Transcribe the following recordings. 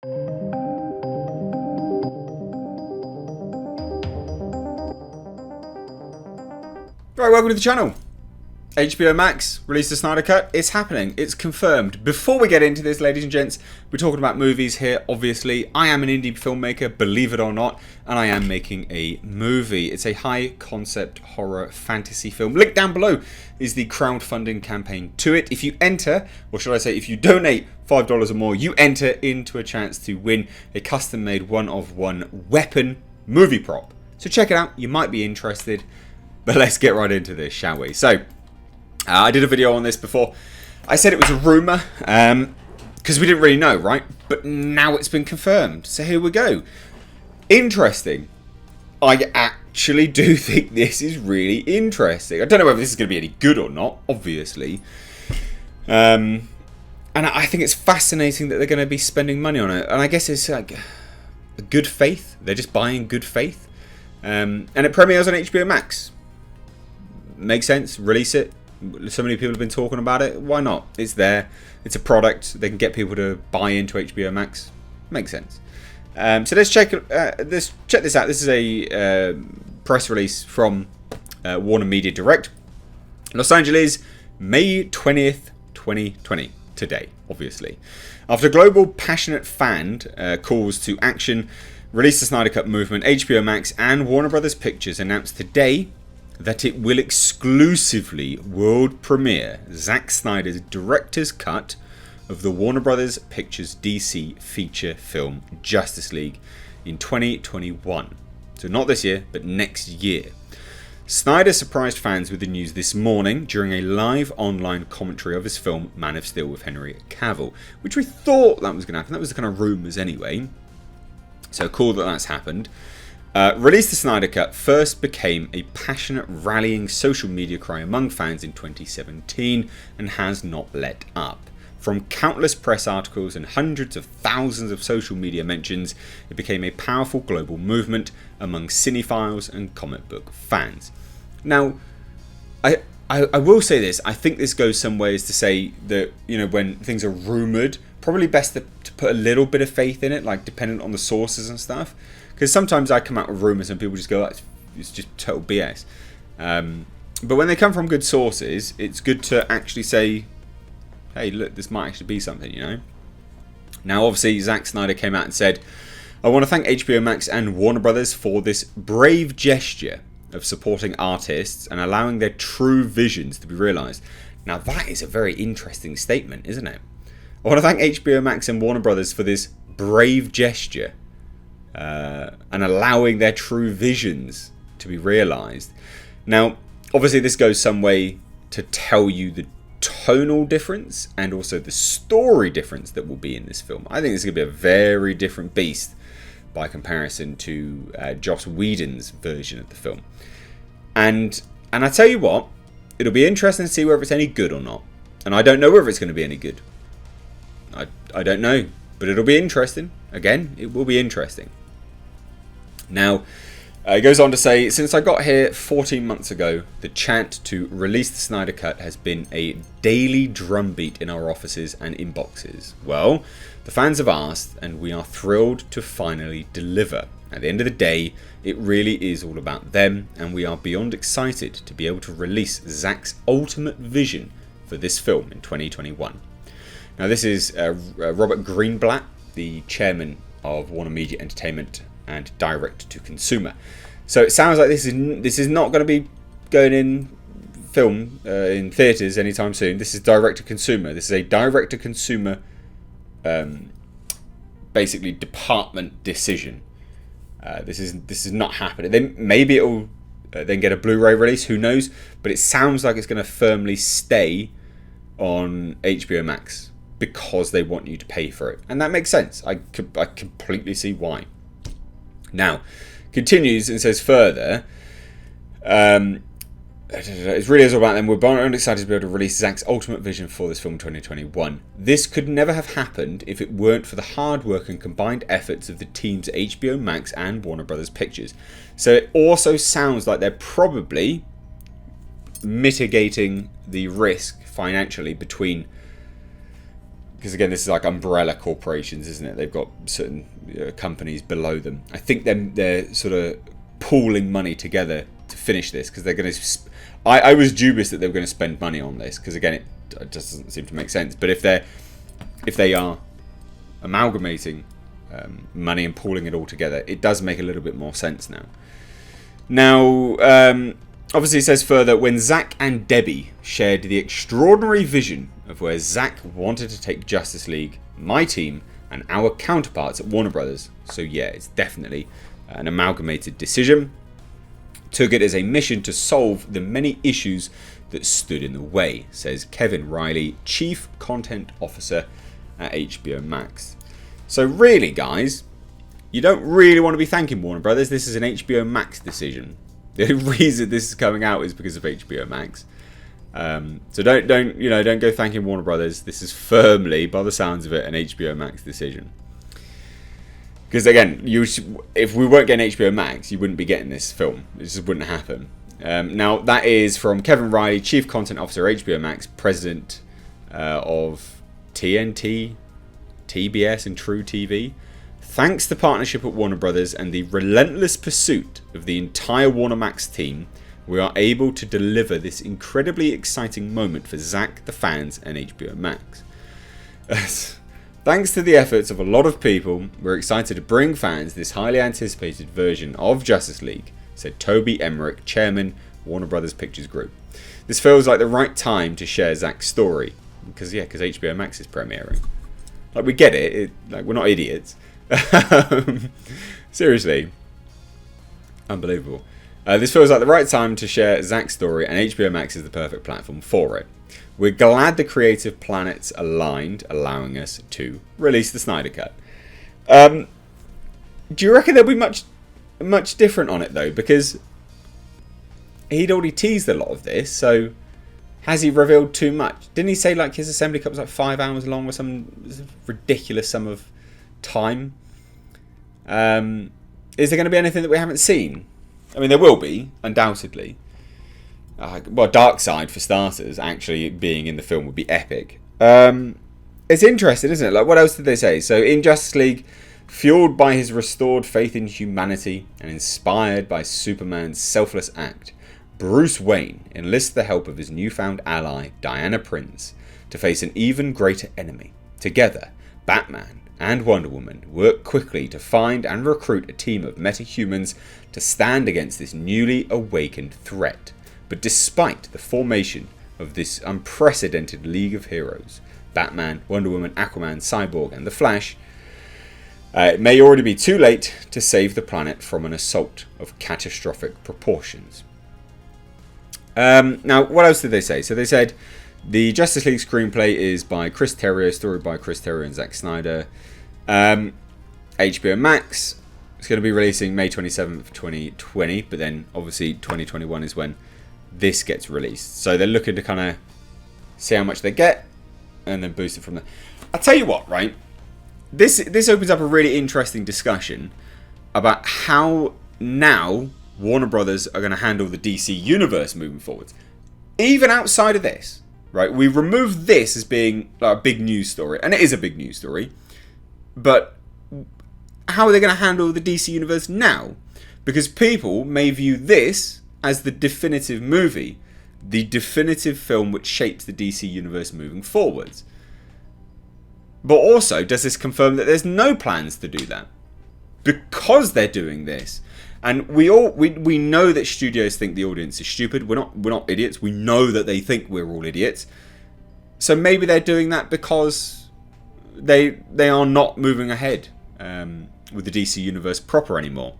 Right, welcome to the channel. HBO Max released the Snyder Cut. It's happening. It's confirmed. Before we get into this, ladies and gents, we're talking about movies here, obviously. I am an indie filmmaker, believe it or not, and I am making a movie. It's a high-concept horror fantasy film. Link down below is the crowdfunding campaign to it. If you enter, or should I say, if you donate $5 or more, you enter into a chance to win a custom-made one-of-one weapon movie prop. So check it out. You might be interested. But let's get right into this, shall we? So, I did a video on this before. I said it was a rumour, because we didn't really know, right? But now it's been confirmed. So here we go. Interesting. I actually do think this is really interesting. I don't know whether this is going to be any good or not, obviously. And I think it's fascinating that they're going to be spending money on it. And I guess it's like a good faith. They're just buying good faith. And it premieres on HBO Max. Makes sense. Release it. So many people have been talking about it. Why not? It's there. It's a product. They can get people to buy into HBO Max. Makes sense. So let's check this out. This is a press release from Warner Media Direct. Los Angeles, May 20th, 2020. Today, obviously. After global passionate fan calls to action, release the Snyder Cut movement, HBO Max and Warner Brothers Pictures announced today that it will exclusively world premiere Zack Snyder's director's cut of the Warner Brothers Pictures DC feature film Justice League in 2021. So not this year, but next year. Snyder surprised fans with the news this morning during a live online commentary of his film Man of Steel with Henry Cavill, which we thought that was going to happen. That was the kind of rumours anyway. So cool that that's happened. Release the Snyder Cut first became a passionate rallying social media cry among fans in 2017 and has not let up. From countless press articles and hundreds of thousands of social media mentions, it became a powerful global movement among cinephiles and comic book fans. Now, I will say this. I think this goes some ways to say that, you know, when things are rumoured, probably best to put a little bit of faith in it, like dependent on the sources and stuff. Because sometimes I come out with rumours and people just go, it's just total BS. But when they come from good sources, it's good to actually say, hey, look, this might actually be something, you know. Now, obviously, Zack Snyder came out and said, I want to thank HBO Max and Warner Brothers for this brave gesture of supporting artists and allowing their true visions to be realised. Now, that is a very interesting statement, isn't it? I want to thank HBO Max and Warner Brothers for this brave gesture and allowing their true visions to be realised. Now, obviously, this goes some way to tell you the tonal difference and also the story difference that will be in this film. I think this is going to be a very different beast by comparison to Joss Whedon's version of the film. And I tell you what, it'll be interesting to see whether it's any good or not. And I don't know whether it's going to be any good. I don't know, but it'll be interesting. Again, it will be interesting. Now, it goes on to say, since I got here 14 months ago, the chant to release the Snyder Cut has been a daily drumbeat in our offices and inboxes. Well, the fans have asked, and we are thrilled to finally deliver. At the end of the day, it really is all about them, and we are beyond excited to be able to release Zack's ultimate vision for this film in 2021. Now, this is Robert Greenblatt, the chairman of Warner Media Entertainment and direct to consumer. So it sounds like this is not going to be going in film in theaters anytime soon. This is direct to consumer. This is a direct to consumer, basically department decision. This is not happening. Then maybe it'll then get a Blu-ray release. Who knows? But it sounds like it's going to firmly stay on HBO Max because they want you to pay for it, and that makes sense. I completely see why. Now, continues and says further, It's really all about them. We're beyond excited to be able to release Zack's ultimate vision for this film in 2021. This could never have happened if it weren't for the hard work and combined efforts of the teams at HBO Max and Warner Brothers Pictures. So it also sounds like they're probably mitigating the risk financially between because again, this is like umbrella corporations, isn't it? They've got certain companies below them. I think they're sort of pooling money together to finish this, because they're going to. I was dubious that they were going to spend money on this, because again, it just doesn't seem to make sense. But if they are amalgamating money and pooling it all together, it does make a little bit more sense now. Now, obviously, it says further, when Zack and Debbie shared the extraordinary vision of where Zack wanted to take Justice League, my team, and our counterparts at Warner Brothers. So yeah, it's definitely an amalgamated decision. Took it as a mission to solve the many issues that stood in the way, says Kevin Riley, Chief Content Officer at HBO Max. So really, guys, you don't really want to be thanking Warner Brothers. This is an HBO Max decision. The reason this is coming out is because of HBO Max. So don't go thanking Warner Brothers. This is firmly, by the sounds of it, an HBO Max decision. Because again, if we weren't getting HBO Max, you wouldn't be getting this film. It just wouldn't happen. Now, that is from Kevin Riley, Chief Content Officer at HBO Max, President of TNT, TBS, and True TV. Thanks to partnership at Warner Brothers and the relentless pursuit of the entire Warner Max team, we are able to deliver this incredibly exciting moment for Zack, the fans, and HBO Max. Thanks to the efforts of a lot of people, we're excited to bring fans this highly anticipated version of Justice League, said Toby Emmerich, Chairman, Warner Brothers Pictures Group. This feels like the right time to share Zack's story, because HBO Max is premiering. Like, we get it, like, we're not idiots. Seriously. Unbelievable. This feels like the right time to share Zack's story, and HBO Max is the perfect platform for it. We're glad the creative planets aligned, allowing us to release the Snyder Cut. Do you reckon there'll be much different on it, though? Because he'd already teased a lot of this, so has he revealed too much? Didn't he say like his assembly cut was like 5 hours long or some ridiculous sum of time? Is there going to be anything that we haven't seen? I mean, there will be, undoubtedly. Well, Darkseid, for starters, actually being in the film would be epic. It's interesting, isn't it? Like, what else did they say? So, in Justice League, fueled by his restored faith in humanity and inspired by Superman's selfless act, Bruce Wayne enlists the help of his newfound ally, Diana Prince, to face an even greater enemy. Together, Batman and Wonder Woman work quickly to find and recruit a team of metahumans to stand against this newly awakened threat. But despite the formation of this unprecedented League of Heroes, Batman, Wonder Woman, Aquaman, Cyborg, and The Flash, it may already be too late to save the planet from an assault of catastrophic proportions. Now, what else did they say? So they said the Justice League screenplay is by Chris Terrio, story by Chris Terrio and Zack Snyder. HBO Max is going to be releasing May 27th, 2020, but then obviously 2021 is when this gets released. So they're looking to kind of see how much they get and then boost it from there. I'll tell you what, right? This opens up a really interesting discussion about how now Warner Brothers are going to handle the DC universe moving forwards. Even outside of this, right? We remove this as being like a big news story, and it is a big news story. But how are they going to handle the DC universe now? Because people may view this as the definitive movie, the definitive film which shapes the DC universe moving forwards. But also, does this confirm that there's no plans to do that? Because they're doing this. And we know that studios think the audience is stupid. We're not idiots. We know that they think we're all idiots. So maybe they're doing that because they are not moving ahead with the DC universe proper anymore.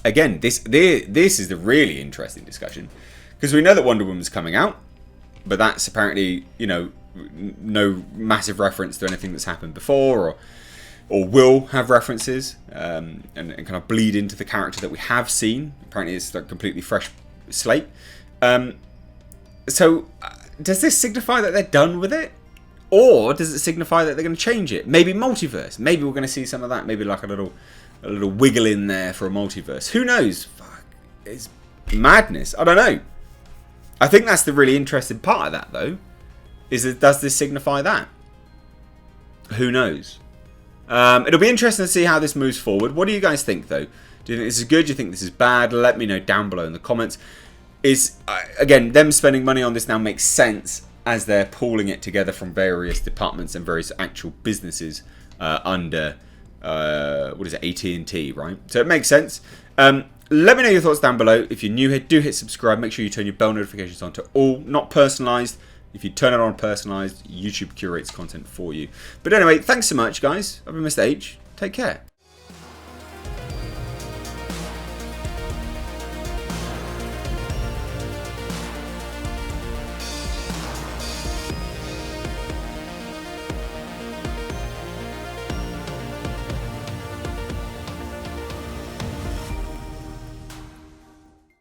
Again, this is the really interesting discussion, because we know that Wonder Woman's coming out, but that's apparently, no massive reference to anything that's happened before, or will have references and kind of bleed into the character that we have seen. Apparently, it's like a completely fresh slate. So, does this signify that they're done with it? Or does it signify that they're going to change it? Maybe multiverse. Maybe we're going to see some of that. Maybe like a little wiggle in there for a multiverse. Who knows? Fuck. It's madness. I don't know. I think that's the really interesting part of that, though. Is that, does this signify that? who knows? It'll be interesting to see how this moves forward. What do you guys think, though? Do you think this is good? Do you think this is bad? Let me know down below in the comments. Again, them spending money on this now makes sense as they're pooling it together from various departments and various actual businesses under, what is it, AT&T, right? So it makes sense. Let me know your thoughts down below. If you're new here, do hit subscribe. Make sure you turn your bell notifications on to all, not personalized. If you turn it on personalized, YouTube curates content for you. But anyway, thanks so much, guys. I've been Mr. H. Take care.